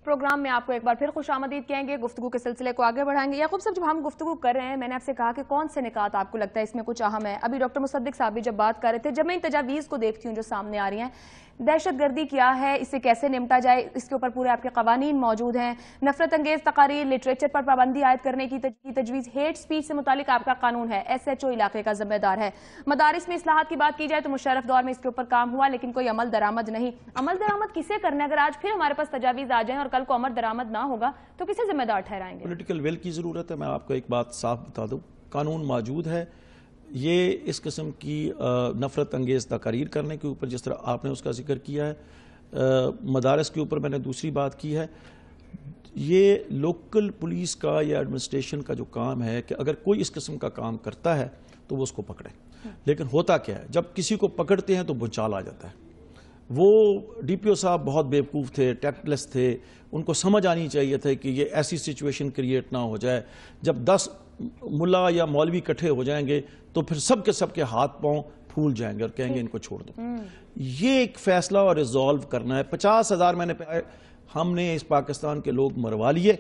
Programme में आपको एक बार फिर खुशामदीद कहेंगे, गुफ्तगू के सिलसिले को आगे बढ़ाएंगे। याकूब साहब, जब हम गुफ्तगू कर रहे हैं, मैंने आपसे कहा कि कौन से निकात आपको लगता है इसमें कुछ अहम है। अभी डॉक्टर मुसद्दिक साहब भी जब बात कर रहे थे, जब मैं इन तजावीज़ को देखती हूँ जो सामने आ रही हैं, दहशत गर्दी क्या है, इससे कैसे निपटा जाए, इसके ऊपर पूरे आपके कवानीन मौजूद हैं। नफरत अंगेज तकारीर, लिटरेचर पर पाबंदी आयद करने की तजवीज़, हेट स्पीच से मुतालिक आपका कानून है, SHO इलाके का जिम्मेदार है। मदारिस में इस्लाहात की बात की जाए तो मुशर्रफ दौर में इसके ऊपर काम हुआ, लेकिन कोई अमल दरामद नहीं। अमल दरामद किसे करना है? अगर आज फिर हमारे पास तजावीज़ आ जाएं और कल को अमल दरामद ना होगा तो किसे जिम्मेदार ठहराएंगे? पॉलिटिकल विल की ज़रूरत है। मैं आपको एक बात साफ बता दूं, कानून मौजूद है। ये इस किस्म की नफरत अंगेज़ तकारीर करने के ऊपर, जिस तरह आपने उसका जिक्र किया है, मदारस के ऊपर मैंने दूसरी बात की है, ये लोकल पुलिस का या एडमिनिस्ट्रेशन का जो काम है कि अगर कोई इस किस्म का काम करता है तो वो उसको पकड़े। लेकिन होता क्या है, जब किसी को पकड़ते हैं तो भूचाल आ जाता है। वो DPO साहब बहुत बेवकूफ़ थे, टैक्टलेस थे, उनको समझ आनी चाहिए था कि ये ऐसी सिचुएशन क्रिएट ना हो जाए। जब 10 मुल्ला या मौलवी इकट्ठे हो जाएंगे तो फिर सब के हाथ पांव फूल जाएंगे और कहेंगे इनको छोड़ दो। ये एक फैसला और रिजॉल्व करना है। 50,000 हमने इस पाकिस्तान के लोग मरवा लिए,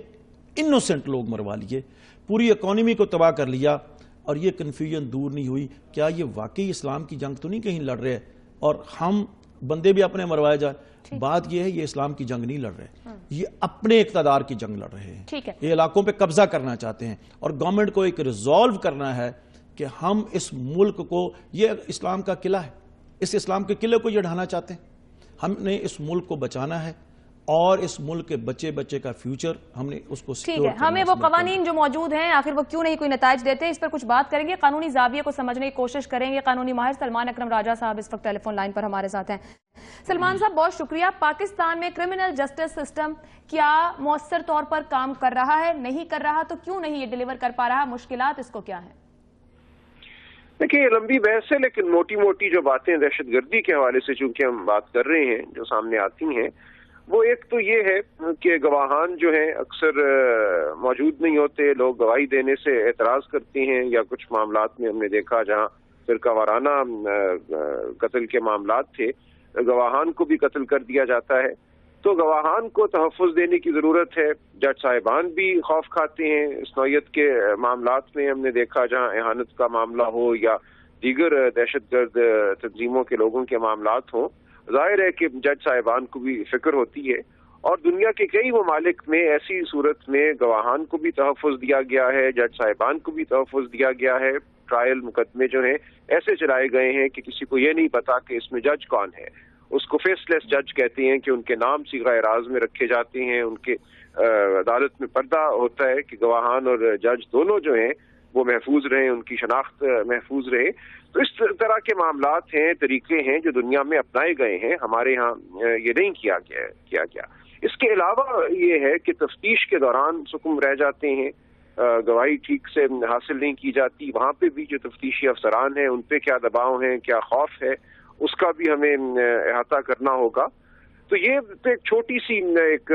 इनोसेंट लोग मरवा लिए, पूरी इकॉनमी को तबाह कर लिया, और ये कन्फ्यूजन दूर नहीं हुई। क्या ये वाकई इस्लाम की जंग तो नहीं कहीं लड़ रहे और हम बंदे भी अपने मरवाए जाए? बात यह है, ये इस्लाम की जंग नहीं लड़ रहे, ये अपने इक़्तिदार की जंग लड़ रहे हैं। ये इलाकों पे कब्जा करना चाहते हैं और गवर्नमेंट को एक रिजॉल्व करना है कि हम इस मुल्क को, ये इस्लाम का किला है, इस इस्लाम के किले को ये ढाना चाहते हैं। हमने इस मुल्क को बचाना है और इस मुल्क के बच्चे का फ्यूचर हमने उसको सिक्योर करना है। हमें वो कवानीन जो मौजूद हैं आखिर वो क्यों नहीं कोई नताइज देते, इस पर कुछ बात करेंगे, कानूनी जाविये को समझने की कोशिश करेंगे। कानूनी माहिर सलमान अकरम राजा साहब इस वक्त टेलीफोन लाइन पर हमारे साथ हैं। सलमान साहब, बहुत शुक्रिया। पाकिस्तान में क्रिमिनल जस्टिस सिस्टम क्या मौसर तौर पर काम कर रहा है? नहीं कर रहा तो क्यों नहीं ये डिलीवर कर पा रहा? मुश्किलात इसको क्या है? देखिए, लंबी बहस है, लेकिन मोटी मोटी जो बातें दहशतगर्दी के हवाले से चूंकि हम बात कर रहे हैं जो सामने आती हैं, वो एक तो ये है कि गवाहान जो हैं अक्सर मौजूद नहीं होते, लोग गवाही देने से एतराज करते हैं, या कुछ मामलात में हमने देखा जहां फिरका वाराना कत्ल के मामलात थे, गवाहान को भी कत्ल कर दिया जाता है। तो गवाहान को तहफ़्फ़ुज़ देने की ज़रूरत है। जज साहिबान भी खौफ खाते हैं। इस नौयत के मामलात में हमने देखा जहां एहानत का मामला हो या दीगर दहशतगर्द तंजीमों के लोगों के मामलात हों, जाहिर है कि जज साहिबान को भी फिक्र होती है। और दुनिया के कई ममालिक में ऐसी सूरत में गवाहान को भी तहफ़्फ़ुज़ दिया गया है, जज साहिबान को भी तहफ़्फ़ुज़ दिया गया है। ट्रायल मुकदमे जो हैं ऐसे चलाए गए हैं कि किसी को ये नहीं पता कि इसमें जज कौन है। उसको फेसलेस जज कहते हैं कि उनके नाम सीगा एराज में रखे जाते हैं, उनके अदालत में पर्दा होता है कि गवाहान और जज दोनों जो हैं वो महफूज रहे, उनकी शनाख्त महफूज रहे। तो इस तरह के मामलात हैं, तरीके हैं जो दुनिया में अपनाए गए हैं, हमारे यहाँ ये नहीं किया गया। इसके अलावा ये है कि तफ्तीश के दौरान सुकुम रह जाते हैं, गवाही ठीक से हासिल नहीं की जाती। वहाँ पे भी जो तफ्तीशी अफसरान हैं उन पे क्या दबाव है, क्या खौफ है, उसका भी हमें अहाता करना होगा। तो ये तो एक छोटी सी एक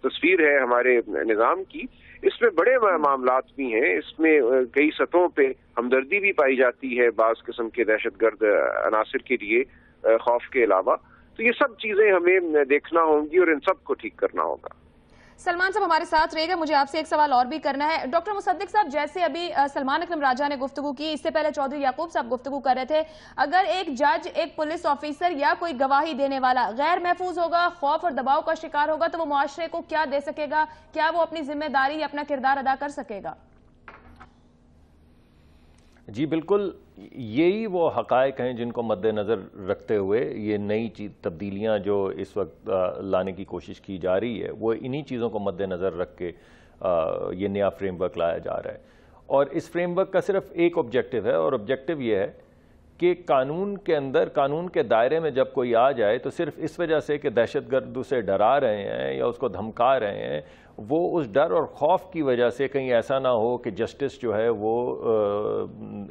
तस्वीर है हमारे निज़ाम की। इसमें बड़े मामलात भी हैं, इसमें कई सतहों पे हमदर्दी भी पाई जाती है बाज़ किस्म के दहशतगर्द अनासिर के लिए, खौफ के अलावा। तो ये सब चीज़ें हमें देखना होंगी और इन सब को ठीक करना होगा। सलमान साहब हमारे साथ रहेगा, मुझे आपसे एक सवाल और भी करना है। डॉक्टर मुसद्दिक साहब, जैसे अभी सलमान अकरम राजा ने गुफ्तगू की, इससे पहले चौधरी याकूब साहब गुफ्तगू कर रहे थे, अगर एक जज, एक पुलिस ऑफिसर या कोई गवाही देने वाला गैर महफूज होगा, खौफ और दबाव का शिकार होगा, तो वो मुआशरे को क्या दे सकेगा? क्या वो अपनी जिम्मेदारी या अपना किरदार अदा कर सकेगा? जी बिल्कुल, यही वो हक़ाइक़ हैं जिनको मद्देनज़र रखते हुए ये नई तब्दीलियाँ जो इस वक्त लाने की कोशिश की जा रही है, वो इन्हीं चीज़ों को मद्देनज़र रख के ये नया फ्रेमवर्क लाया जा रहा है। और इस फ्रेमवर्क का सिर्फ एक ऑब्जेक्टिव है, और ऑब्जेक्टिव ये है कि कानून के अंदर, कानून के दायरे में जब कोई आ जाए तो सिर्फ इस वजह से कि दहशतगर्द उसे डरा रहे हैं या उसको धमका रहे हैं, وہ اس ڈر اور خوف کی وجہ سے کہیں ایسا نہ ہو کہ جسٹس جو ہے وہ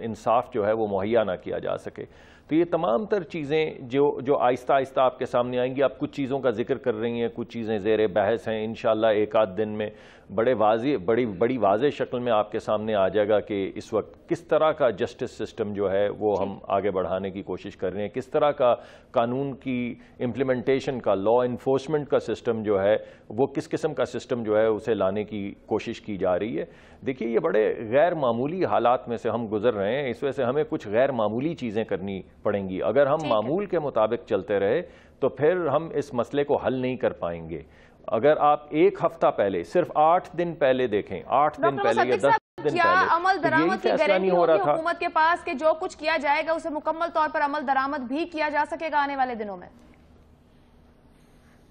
انصاف جو ہے وہ مہیا نہ کیا جا سکے. تو یہ تمام تر چیزیں جو آہستہ آہستہ آپ کے سامنے آئیں گی. آپ کچھ چیزوں کا ذکر کر رہی ہیں, کچھ چیزیں زیر بحث ہیں. انشاءاللہ ایک آدھ دن میں بڑی واضح شکل میں آپ کے سامنے آ جائے گا کہ اس وقت کس طرح کا جسٹس سسٹم جو ہے وہ ہم آگے بڑھانے کی کوشش کر رہے ہیں, کس طرح کا قانون کی امپلیمنٹیشن کا, لا انفورسمنٹ کا سسٹم جو ہے وہ کس قسم کا سسٹم جو ہے اسے لانے کی کوشش کی جا رہی ہے. دیکھیے یہ بڑے غیر معمولی حالات میں سے ہم گزر رہے ہیں, اس وجہ سے ہمیں کچھ غیر معمولی چیزیں کرنی پڑیں گی. اگر ہم معمول کے مطابق چلتے رہے تو پھر ہم اس مسئلے کو حل نہیں کر پائیں گے. اگر آپ ایک ہفتہ پہلے, صرف 8 دن پہلے دیکھیں, 8 دن پہلے یا 10 دن پہلے, کیا عمل درآمد کی گارنٹی ہو رہا ہوگی تھا حکومت کے پاس کہ جو کچھ کیا جائے گا اسے مکمل طور پر عمل درآمد بھی کیا جا سکے گا آنے والے دنوں میں؟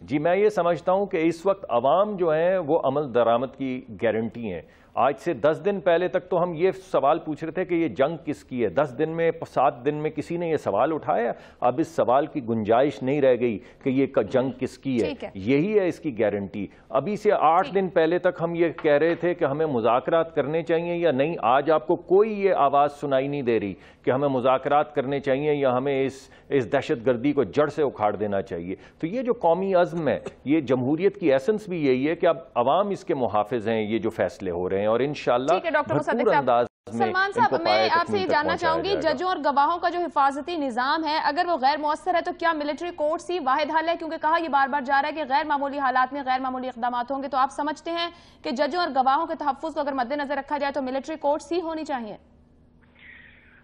جی میں یہ سمجھتا ہوں کہ اس وقت عوام جو ہیں وہ عمل درآمد کی گارنٹی ہیں. آج سے 10 دن پہلے تک تو ہم یہ سوال پوچھ رہے تھے کہ یہ جنگ کس کی ہے. 10 دن میں 7 دن میں کسی نے یہ سوال اٹھایا؟ اب اس سوال کی گنجائش نہیں رہ گئی کہ یہ جنگ کس کی ہے. یہی ہے اس کی گارنٹی. ابھی سے 8 دن پہلے تک ہم یہ کہہ رہے تھے کہ ہمیں مذاکرات کرنے چاہیے یا نہیں. آج آپ کو کوئی یہ آواز سنائی نہیں دے رہی کہ ہمیں مذاکرات کرنے چاہیے یا ہمیں اس دہشت گردی کو جڑ سے اکھاڑ دینا چاہیے. تو یہ جو قومی عزم ہے, یہ جمہوریت کی ایسنس بھی یہی ہے کہ اب عوام اس کے محافظ ہیں, یہ جو فیصلے ہو رہے ہیں, اور انشاءاللہ بھرپور انداز میں. سلمان صاحب, میں آپ سے یہ جاننا چاہوں گی, ججوں اور گواہوں کا جو حفاظتی نظام ہے اگر وہ غیر مؤثر ہے تو کیا ملٹری کورٹس ہی واحد حل ہے؟ کیونکہ کہا یہ بار بار جا رہا ہے کہ غیر معمولی حالات میں غیر معمولی اقدامات ہوں گے. تو آپ سمجھتے ہیں کہ ججوں اور گواہوں کے تحفظ کو اگر مد نظر رکھا جائے تو ملٹری کورٹس ہی ہونی چاہیے؟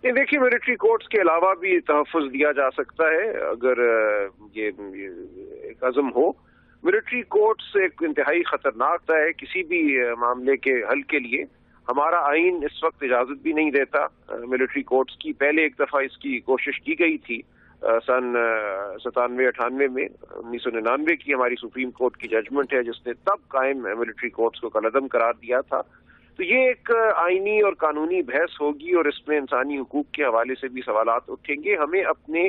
دیکھیے, ملٹری کورٹس کے علاوہ بھی تحفظ دیا جا سکتا ہے اگر یہ ایک عزم ہو. ملٹری کورٹس ایک انتہائی خطرناک ہے کسی بھی معاملے کے حل کے لیے. ہمارا آئین اس وقت اجازت بھی نہیں دیتا ملٹری کورٹس کی. پہلے ایک دفعہ اس کی کوشش کی گئی تھی سن 97-98 میں. 1999 کی ہماری سپریم کورٹ کی ججمنٹ ہے جس نے تب قائم ملٹری کورٹس کو کالعدم قرار دیا تھا. تو یہ ایک آئینی اور قانونی بحث ہوگی اور اس میں انسانی حقوق کے حوالے سے بھی سوالات اٹھیں گے. ہمیں اپنے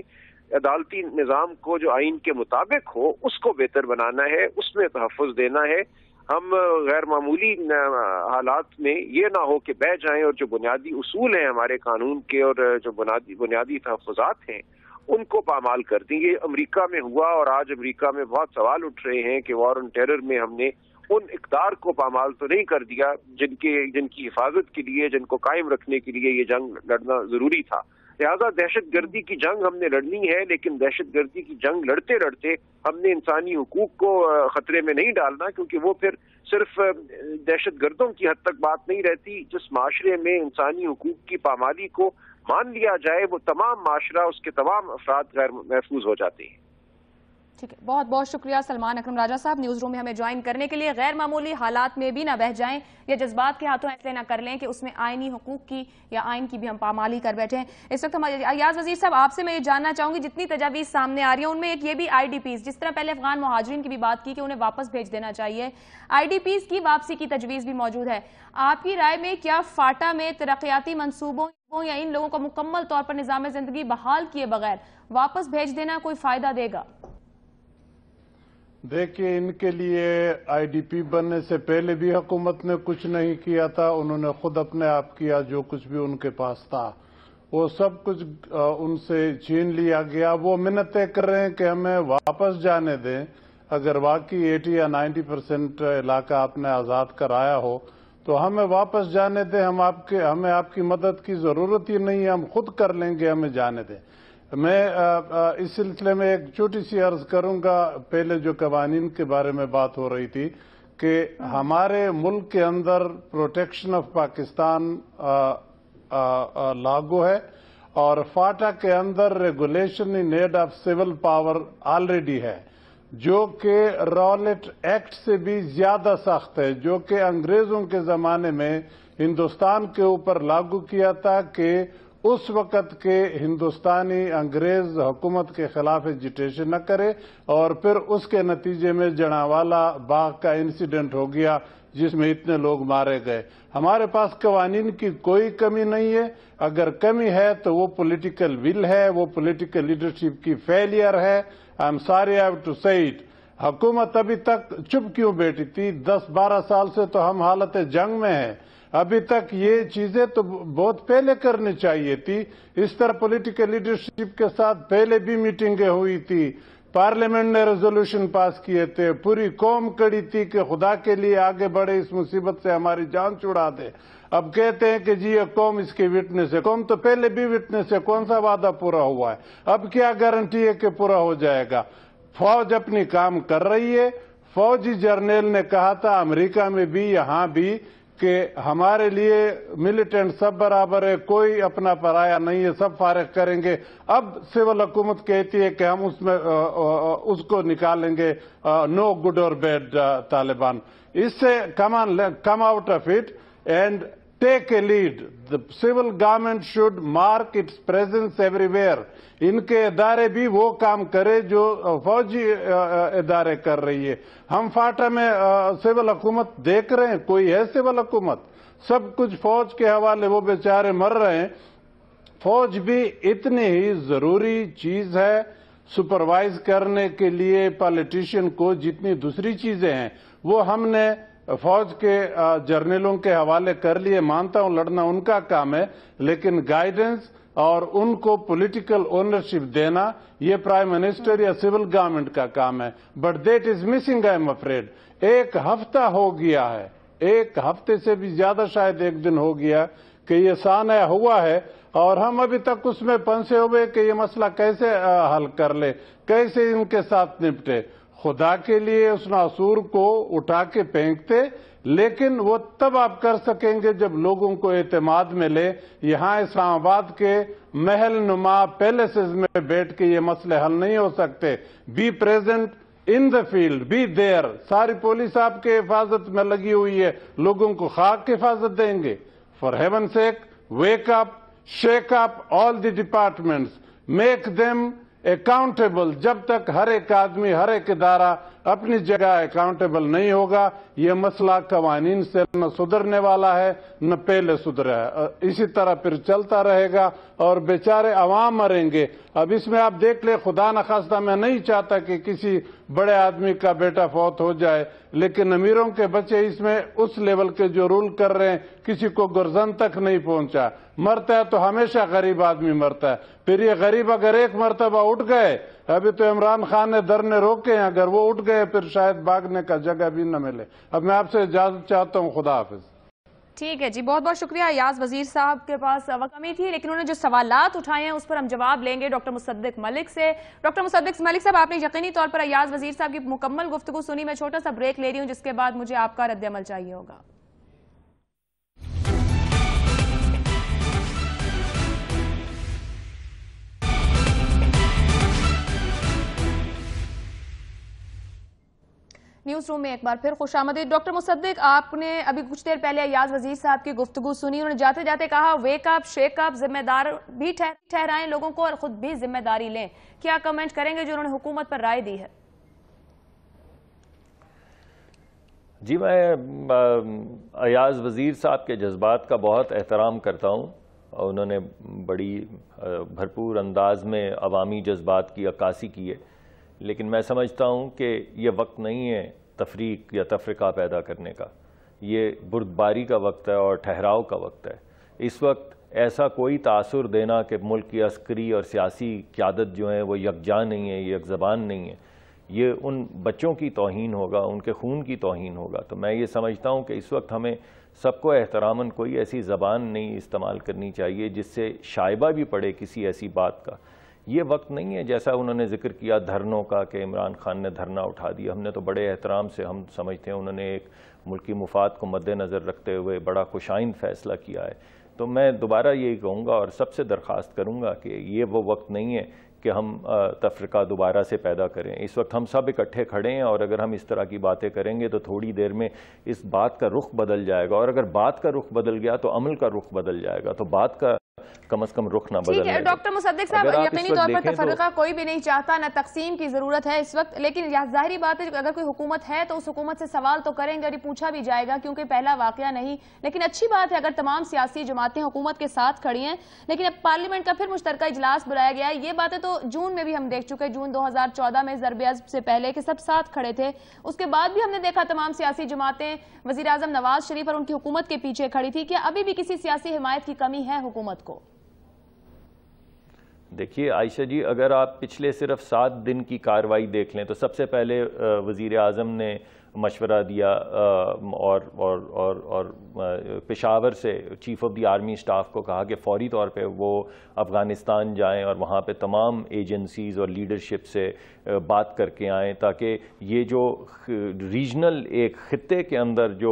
عدالتی نظام کو جو آئین کے مطابق ہو اس کو بہتر بنانا ہے, اس میں تحفظ دینا ہے. ہم غیر معمولی حالات میں یہ نہ ہو کہ بہ جائیں اور جو بنیادی اصول ہیں ہمارے قانون کے اور جو بنیادی تحفظات ہیں ان کو پامال کر دیں. یہ امریکہ میں ہوا اور آج امریکہ میں بہت سوال اٹھ رہے ہیں کہ وار آن ٹیرر میں ہم نے ان اقدار کو پامال تو نہیں کر دیا جن کی حفاظت کے لیے, جن کو قائم رکھنے کے لیے یہ جنگ لڑنا ضروری تھا. لہذا دہشت گردی کی جنگ ہم نے لڑنی ہے, لیکن دہشت گردی کی جنگ لڑتے لڑتے ہم نے انسانی حقوق کو خطرے میں نہیں ڈالنا, کیونکہ وہ پھر صرف دہشت گردوں کی حد تک بات نہیں رہتی. جس معاشرے میں انسانی حقوق کی پامالی کو مان لیا جائے وہ تمام معاشرہ, اس کے تمام افراد غیر محفوظ ہو جاتے ہیں. ٹھیک ہے, بہت بہت شکریہ سلمان اکرم راجہ صاحب نیوز روم میں ہمیں جوائن کرنے کے لیے. غیر معمولی حالات میں بھی نہ بہ جائیں یا جذبات کے ہاتھوں ایسے نہ کر لیں کہ اس میں آئینی حقوق کی یا آئین کی بھی ہم پامالی کر بیٹھے ہیں. اس وقت ہمارے ایاز وزیر صاحب, آپ سے میں یہ جاننا چاہوں گی, جتنی تجاویز سامنے آ رہی ہیں ان میں ایک یہ بھی آئی ڈی پیز, جس طرح پہلے افغان مہاجرین کی بھی بات کی کہ انہیں واپس بھیج دینا چاہیے, آئی ڈی پیز کی واپسی کی تجویز بھی موجود ہے. آپ کی رائے میں کیا فاٹا میں ترقیاتی منصوبوں یا ان لوگوں کو مکمل طور پر نظام زندگی بحال کیے بغیر واپس بھیج دینا کوئی فائدہ دے گا؟ دیکھیے, ان کے لیے آئی ڈی پی بننے سے پہلے بھی حکومت نے کچھ نہیں کیا تھا. انہوں نے خود اپنے آپ کیا, جو کچھ بھی ان کے پاس تھا وہ سب کچھ ان سے چھین لیا گیا. وہ منتیں کر رہے ہیں کہ ہمیں واپس جانے دیں. اگر واقعی 80 یا 90% علاقہ آپ نے آزاد کرایا ہو تو ہمیں واپس جانے دیں. ہمیں آپ کی مدد کی ضرورت ہی نہیں ہے, ہم خود کر لیں گے, ہمیں جانے دیں. میں اس سلسلے میں ایک چھوٹی سی عرض کروں گا. پہلے جو قوانین کے بارے میں بات ہو رہی تھی کہ ہمارے ملک کے اندر پروٹیکشن آف پاکستان لاگو ہے اور فاٹا کے اندر regulation in aid of civil power already ہے, جو کہ رالٹ ایکٹ سے بھی زیادہ سخت ہے, جو کہ انگریزوں کے زمانے میں ہندوستان کے اوپر لاگو کیا تھا کہ اس وقت کے ہندوستانی انگریز حکومت کے خلاف ایجیٹیشن نہ کرے. اور پھر اس کے نتیجے میں جناوالا باغ کا انسیڈنٹ ہو گیا جس میں اتنے لوگ مارے گئے. ہمارے پاس قوانین کی کوئی کمی نہیں ہے. اگر کمی ہے تو وہ پولیٹیکل ول ہے, وہ پولیٹیکل لیڈرشپ کی فیلئر ہے. I'm sorry I have to say it. हुकूमत अभी तक चुप क्यों बैठी थी? 10-12 साल से तो हम हालत जंग में हैं। अभी तक ये चीजें तो बहुत पहले करनी चाहिए थी। इस तरह पॉलिटिकल लीडरशिप के साथ पहले भी मीटिंगें हुई थी, पार्लियामेंट ने रेजोल्यूशन पास किए थे, पूरी कौम कड़ी थी कि खुदा के लिए आगे बढ़े, इस मुसीबत से हमारी जान छुड़ा दे। अब कहते हैं कि जी ये कौम इसकी विटनेस है। कौम तो पहले भी विटनेस है, कौन सा वादा पूरा हुआ है? अब क्या गारंटी है कि पूरा हो जाएगा? फौज अपनी काम कर रही है। फौजी जर्नल ने कहा था अमेरिका में भी यहाँ भी कि हमारे लिए मिलिटेंट सब बराबर है, कोई अपना पराया नहीं है, सब फारिग करेंगे। अब सिविल हुकूमत कहती है कि हम उसमें उसको निकालेंगे, नो गुड और बैड तालिबान। इससे come out of it and take a lead. The civil government should mark its presence everywhere. इनके इदारे भी वो काम करे जो फौजी इदारे कर रही है। हम फाटा में सिविल हुकूमत देख रहे हैं, कोई है सिविल हुकूमत? सब कुछ फौज के हवाले, वो बेचारे मर रहे हैं। फौज भी इतनी ही जरूरी चीज है सुपरवाइज करने के लिए पॉलिटिशियन को जितनी दूसरी चीजें हैं। वो हमने फौज के जर्नलों के हवाले कर लिए। मानता हूं लड़ना उनका काम है, लेकिन गाइडेंस और उनको पॉलिटिकल ओनरशिप देना ये प्राइम मिनिस्टर या सिविल गवर्नमेंट का काम है। But that is missing, I am afraid. एक हफ्ता हो गया है, एक हफ्ते से भी ज्यादा, शायद एक दिन हो गया कि ये सानया हुआ है और हम अभी तक उसमें फंसे हुए कि ये मसला कैसे हल कर ले, कैसे इनके साथ निपटे। खुदा के लिए उस नासूर को उठा के फेंकते, लेकिन वो तब आप कर सकेंगे जब लोगों को एतमाद मिले। यहाँ इस्लामाबाद के महल नुमा पैलेसेस में बैठ के ये मसले हल नहीं हो सकते। Be present in the field, be there. सारी पुलिस आपके हिफाजत में लगी हुई है, लोगों को खाक की हिफाजत देंगे? For heaven sec, wake up, shake up all the departments, make them accountable. जब तक हर एक आदमी, हर एक इदारा अपनी जगह अकाउंटेबल नहीं होगा, ये मसला कवानीन से न सुधरने वाला है न पहले सुधरा है। इसी तरह फिर चलता रहेगा और बेचारे अवाम मरेंगे। अब इसमें आप देख ले, खुदा न खास्ता, मैं नहीं चाहता कि किसी बड़े आदमी का बेटा फौत हो जाए, लेकिन अमीरों के बच्चे इसमें उस लेवल के जो रूल कर रहे हैं, किसी को गुर्जन तक नहीं पहुंचा। मरता है तो हमेशा गरीब आदमी मरता है। फिर ये गरीब अगर एक मरतबा उठ गए, अभी तो इमरान खान ने धरने रोके हैं, अगर वो उठ गए फिर शायद भागने का जगह भी न मिले। अब मैं आपसे इजाजत चाहता हूँ, खुदा हाफिज। ठीक है जी, बहुत बहुत शुक्रिया। अयाज वजीर साहब के पास वक्त कमी थी, लेकिन उन्होंने जो सवालात उठाए हैं उस पर हम जवाब लेंगे डॉक्टर मुसद्दिक मलिक से। डॉक्टर मुसद्दिक मलिक साहब, आपने यकीनी तौर पर अयाज वजीर साहब की मुकम्मल गुफ्तगू सुनी। मैं छोटा सा ब्रेक ले रही हूँ, जिसके बाद मुझे आपका रद्द-ए-अमल चाहिए होगा। न्यूज रूम में एक बार फिर खुशामदीद। डॉक्टर मुसद्दिक, आपने अभी कुछ देर पहले अयाज वजीर साहब की गुफ्तगू सुनी। उन्होंने जाते जाते कहा वेक अप, शेक अप, जिम्मेदार भी ठहराएं लोगों को और खुद भी जिम्मेदारी लें। क्या कमेंट करेंगे जो उन्होंने हुकूमत पर राय दी है? जी, मैं अयाज वजीर साहब के जज्बात का बहुत एहतराम करता हूँ और उन्होंने बड़ी भरपूर अंदाज में अवामी जज्बात की अक्कासी की है, लेकिन मैं समझता हूँ कि ये वक्त नहीं है तफरीक या तफरीका पैदा करने का। ये बुर्दबारी का वक्त है और ठहराव का वक्त है। इस वक्त ऐसा कोई तासुर देना कि मुल्क की अस्करी और सियासी क़यादत जो है वो यकजा नहीं है, एक ज़बान नहीं है, ये उन बच्चों की तौहीन होगा, उनके खून की तौहीन होगा। तो मैं ये समझता हूँ कि इस वक्त हमें सबको एहतरामन कोई ऐसी ज़बान नहीं इस्तेमाल करनी चाहिए जिससे शाइबा भी पड़े किसी ऐसी बात का। ये वक्त नहीं है जैसा उन्होंने जिक्र किया धरनों का कि इमरान खान ने धरना उठा दिया। हमने तो बड़े एहतराम से, हम समझते हैं उन्होंने एक मुल्की मुफाद को मद्देनज़र रखते हुए बड़ा खुशाइंद फ़ैसला किया है। तो मैं दोबारा यही कहूँगा और सबसे दरख्वास्त करूँगा कि ये वो वक्त नहीं है कि हम तफरीका दोबारा से पैदा करें। इस वक्त हम सब इकट्ठे खड़े हैं और अगर हम इस तरह की बातें करेंगे तो थोड़ी देर में इस बात का रुख बदल जाएगा और अगर बात का रुख बदल गया तो अमल का रुख बदल जाएगा। तो बात का कम से कम रुख ना बदलने। ठीक है डॉक्टर मुसद्दिक साहब, यकीनी तौर पर तफर्रुका कोई भी नहीं चाहता, न तकसीम की जरूरत है इस वक्त, लेकिन जाहिर बात है अगर कोई हुकूमत है तो उस हुकूमत से सवाल तो करेंगे और ये पूछा भी जाएगा, क्योंकि पहला वाकया नहीं। लेकिन अच्छी बात है अगर तमाम सियासी जमातें हुकूमत के साथ खड़ी हैं, लेकिन अब पार्लियामेंट का फिर मुश्तरका इजलास बुलाया गया है। ये बातें तो जून में भी हम देख चुके, जून 2014 में ज़रब-ए-अज़्ब से पहले के सब साथ खड़े थे, उसके बाद भी हमने देखा तमाम सियासी जमातें वज़ीर आज़म नवाज शरीफ और उनकी हुकूमत के पीछे खड़ी थी। क्या अभी भी किसी सियासी हिमायत की कमी है हुकूमत को? देखिए आयशा जी, अगर आप पिछले सिर्फ 7 दिन की कार्रवाई देख लें तो सबसे पहले वज़ीर आज़म ने मशवरा दिया और पेशावर से chief of the army staff को कहा कि फौरी तौर पे वो अफ़गानिस्तान जाएं और वहाँ पे तमाम एजेंसीज़ और लीडरशिप से बात करके आएँ, ताकि ये जो रीजनल एक ख़ित्ते के अंदर जो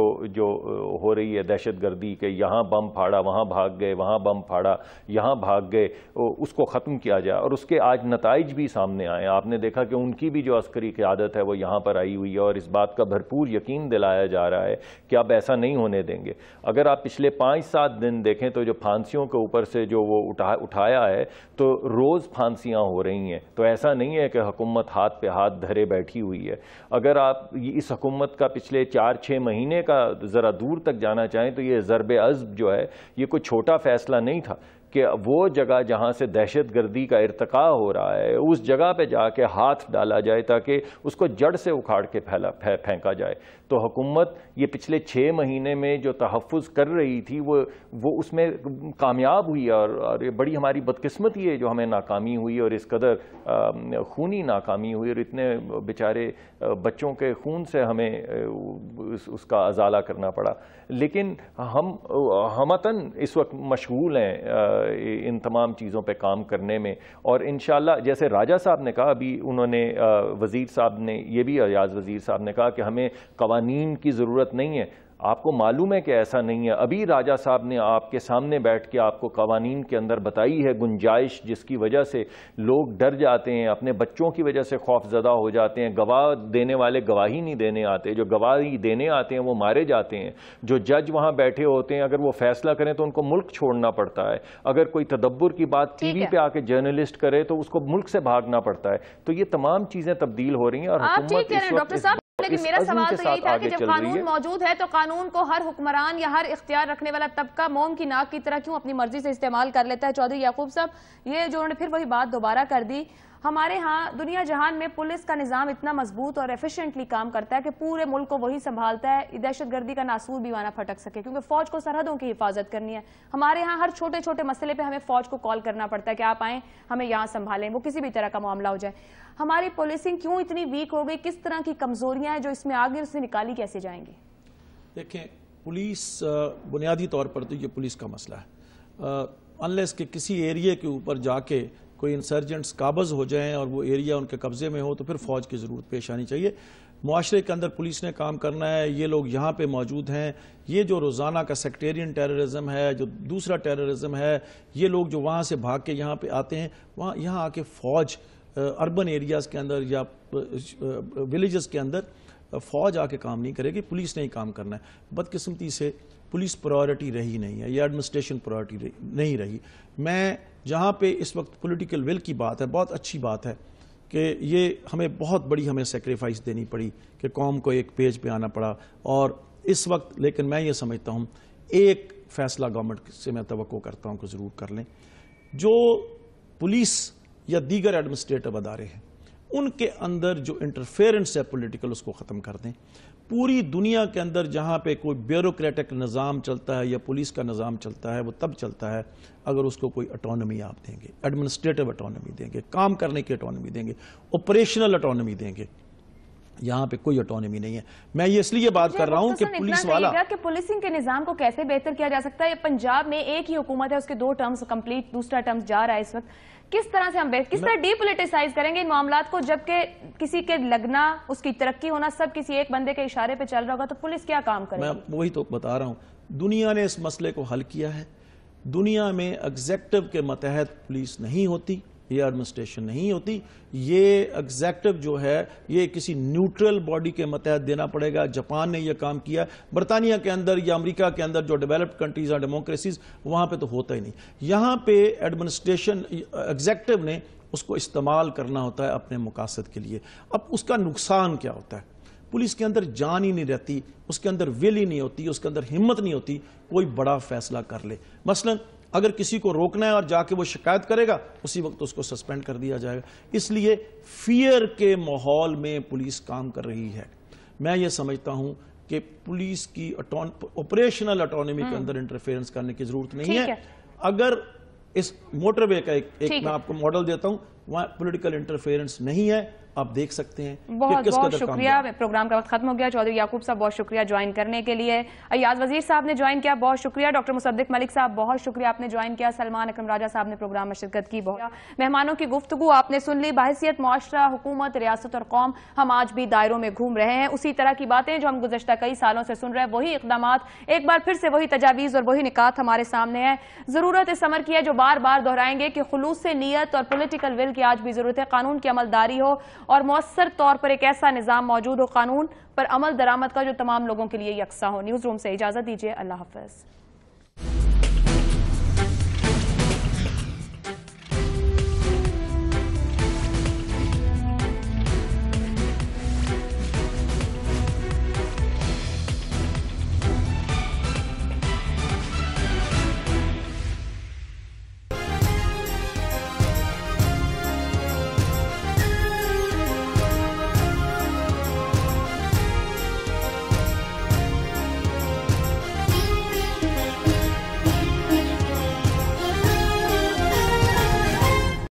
हो रही है दहशत गर्दी के, यहाँ बम फाड़ा वहाँ भाग गए, वहाँ बम फाड़ा यहाँ भाग गए, उसको ख़त्म किया जाए। और उसके आज नताइज भी सामने आए। आपने देखा कि उनकी भी जो अस्करी क़यादत है वो यहाँ पर आई हुई है और इस बात का भरपूर यकीन दिलाया जा रहा है कि अब ऐसा नहीं होने देंगे। अगर आप पिछले 5-7 दिन देखें तो जो फांसियों के ऊपर से जो वो उठाया है तो रोज़ फांसियाँ हो रही हैं। तो ऐसा नहीं है कि हुकूमत हाथ पे हाथ धरे बैठी हुई है। अगर आप इस हुकूमत का पिछले 4-6 महीने का ज़रा दूर तक जाना चाहें तो ये ज़रब-ए-अज़्ब जो है ये कोई छोटा फ़ैसला नहीं था कि वो जगह जहाँ से दहशत गर्दी का इर्तिका हो रहा है उस जगह पे जाके हाथ डाला जाए ताकि उसको जड़ से उखाड़ के फेंका जाए। तो हुकूमत ये पिछले 6 महीने में जो तहफ़्फ़ुज़ कर रही थी वो उसमें कामयाब हुई और ये बड़ी हमारी बदकिस्मती है जो हमें नाकामी हुई और इस कदर खूनी नाकामी हुई और इतने बेचारे बच्चों के खून से हमें उसका अजाला करना पड़ा। लेकिन हमतन इस वक्त मशगूल हैं इन तमाम चीज़ों पे काम करने में और इंशाअल्लाह जैसे राजा साहब ने कहा, अभी उन्होंने वज़ीर साहब ने ये भी अयाज़ वज़ीर साहब ने कहा कि हमें कवानीन की ज़रूरत नहीं है। आपको मालूम है कि ऐसा नहीं है। अभी राजा साहब ने आपके सामने बैठ के आपको कवानीन के अंदर बताई है गुंजाइश जिसकी वजह से लोग डर जाते हैं, अपने बच्चों की वजह से खौफजदा हो जाते हैं। गवाह देने वाले गवाही नहीं देने आते, जो गवाही देने आते हैं वो मारे जाते हैं। जो जज वहाँ बैठे होते हैं अगर वो फैसला करें तो उनको मुल्क छोड़ना पड़ता है। अगर कोई तदब्बुर की बात टीवी पे आके जर्नलिस्ट करे तो उसको मुल्क से भागना पड़ता है। तो ये तमाम चीज़ें तब्दील हो रही हैं और हुकूमत इस वक्त लेकिन मेरा सवाल तो यही था कि जब कानून मौजूद है तो कानून को हर हुक्मरान या हर इख्तियार रखने वाला तबका मोम की नाक की तरह क्यों अपनी मर्जी से इस्तेमाल कर लेता है? चौधरी याकूब साहब, ये जो उन्होंने फिर वही बात दोबारा कर दी। हमारे यहाँ दुनिया जहान में पुलिस का निज़ाम इतना मजबूत और एफिशिएंटली काम करता है कि पूरे मुल्क को वही संभालता है, दहशत गर्दी का नासूर भी वहाँ फटक सके, क्योंकि फौज को सरहदों की हिफाजत करनी है। हमारे यहाँ हर छोटे छोटे मसले पे हमें फौज को कॉल करना पड़ता है कि आप आएँ हमें यहाँ संभालें, वो किसी भी तरह का मामला हो जाए। हमारी पुलिसिंग क्यों इतनी वीक हो गई? किस तरह की कमजोरियां हैं जो इसमें आगे उससे निकाली कैसे जाएंगी? देखें, पुलिस बुनियादी तौर पर तो ये पुलिस का मसला है। अनलेस के किसी एरिया के ऊपर जाके कोई इंसर्जेंट्स काबज हो जाएं और वो एरिया उनके कब्जे में हो तो फिर फौज की ज़रूरत पेश आनी चाहिए। मुआशरे के अंदर पुलिस ने काम करना है। ये लोग यहाँ पे मौजूद हैं। ये जो रोज़ाना का सेक्टेरियन टेररिज्म है, जो दूसरा टेररिज्म है, ये लोग जो वहाँ से भाग के यहाँ पे आते हैं, वहाँ यहाँ आके फौज अर्बन एरियाज़ के अंदर या विलेजेस के अंदर फौज आके काम नहीं करेगी, पुलिस ने ही काम करना है। बदकिस्मती से पुलिस प्रायोरिटी रही नहीं है, ये एडमिनिस्ट्रेशन प्रायोरिटी नहीं रही। मैं जहाँ पे इस वक्त पॉलिटिकल विल की बात है, बहुत अच्छी बात है कि ये हमें बहुत बड़ी हमें सेक्रीफाइस देनी पड़ी कि कौम को एक पेज पे आना पड़ा और इस वक्त, लेकिन मैं ये समझता हूँ एक फैसला गवर्नमेंट से मैं तवक्को करता हूँ कि ज़रूर कर लें। जो पुलिस या दीगर एडमिनिस्ट्रेटिव अदारे हैं उनके अंदर जो इंटरफेरेंस है पॉलिटिकल, उसको ख़त्म कर दें। पूरी दुनिया के अंदर जहाँ पे कोई ब्यूरोक्रेटिक निज़ाम चलता है या पुलिस का निज़ाम चलता है वो तब चलता है अगर उसको कोई ऑटोनॉमी आप देंगे, एडमिनिस्ट्रेटिव ऑटोनॉमी देंगे, काम करने की ऑटोनॉमी देंगे, ऑपरेशनल ऑटोनॉमी देंगे। यहाँ पे कोई ऑटोनॉमी नहीं है। मैं ये इसलिए बात कर रहा हूँ कि पुलिस वाला कि पुलिसिंग के निजाम को कैसे बेहतर किया जा सकता है। पंजाब में एक ही हुकूमत है, उसके 2 टर्म्स कंप्लीट, दूसरा टर्म जा रहा है इस वक्त। किस तरह से हम किस तरह डीपोलिटिसाइज करेंगे इन मामलात को, जबकि किसी के लगना, उसकी तरक्की होना सब किसी एक बंदे के इशारे पे चल रहा होगा, तो पुलिस क्या काम करेगी? मैं वही तो बता रहा हूँ। दुनिया ने इस मसले को हल किया है। दुनिया में एग्जेक्टिव के मतहत पुलिस नहीं होती, یہ ایڈمنسٹریشن نہیں ہوتی. یہ ایگزیکٹو جو ہے یہ کسی نیوٹرل باڈی کے متحد دینا پڑے گا. جاپان نے یہ کام کیا, برطانیہ کے اندر یا امریکہ کے اندر جو ڈیولپڈ کنٹریز ہیں ڈیموکریسیز, وہاں پہ تو ہوتا ہی نہیں. یہاں پہ ایڈمنسٹریشن ایگزیکٹو نے اس کو استعمال کرنا ہوتا ہے اپنے مقاصد کے لیے. اب اس کا نقصان کیا ہوتا ہے؟ پولیس کے اندر جان ہی نہیں رہتی, اس کے اندر ول ہی نہیں ہوتی, اس کے اندر ہمت نہیں ہوتی کوئی بڑا فیصلہ کر لے. مثلا اگر کسی کو روکنا ہے اور جا کے وہ شکایت کرے گا, اسی وقت اس کو سسپینڈ کر دیا جائے گا. اس لیے فیئر کے ماحول میں پولیس کام کر رہی ہے. میں یہ سمجھتا ہوں کہ پولیس کی آپریشنل اٹانومی کے اندر انٹرفیئرنس کرنے کی ضرورت نہیں ہے. اگر اس موٹر وے کا ایک میں آپ کو ماڈل دیتا ہوں, وہاں پولیٹیکل انٹرفیئرنس نہیں ہے. آپ دیکھ سکتے ہیں. بہت بہت شکریہ. پروگرام کا وقت ختم ہو گیا. چودھری یعقوب صاحب بہت شکریہ جوائن کرنے کے لیے. ایاز وزیر صاحب نے جوائن کیا, بہت شکریہ. ڈاکٹر مصدق ملک صاحب بہت شکریہ, آپ نے جوائن کیا. سلمان اکرم راجہ صاحب نے پروگرام میں شرکت کی. بہت مہمانوں کی گفتگو آپ نے سن لی. بحیثیت معاشرہ, حکومت, ریاست اور قوم ہم آج بھی دائروں میں گھوم رہے ہیں. اسی طرح کی باتیں جو ہم گزشتہ کئی سالوں سے سن رہے ہیں, وہی اقدامات, ایک بار پھر سے وہی تجاویز اور وہی نکات ہمارے سامنے ہیں. ضرورت اس امر کی ہے جو بار بار دہرائیں گے کہ خلوص نیت اور پولیٹیکل ول کی آج بھی ضرورت ہے. قانون کی عملداری ہو اور مؤثر طور پر ایک ایسا نظام موجود ہو, قانون پر عمل درآمد کا جو تمام لوگوں کے لیے یکساں ہو. نیوز روم سے اجازت دیجیے. اللہ حافظ.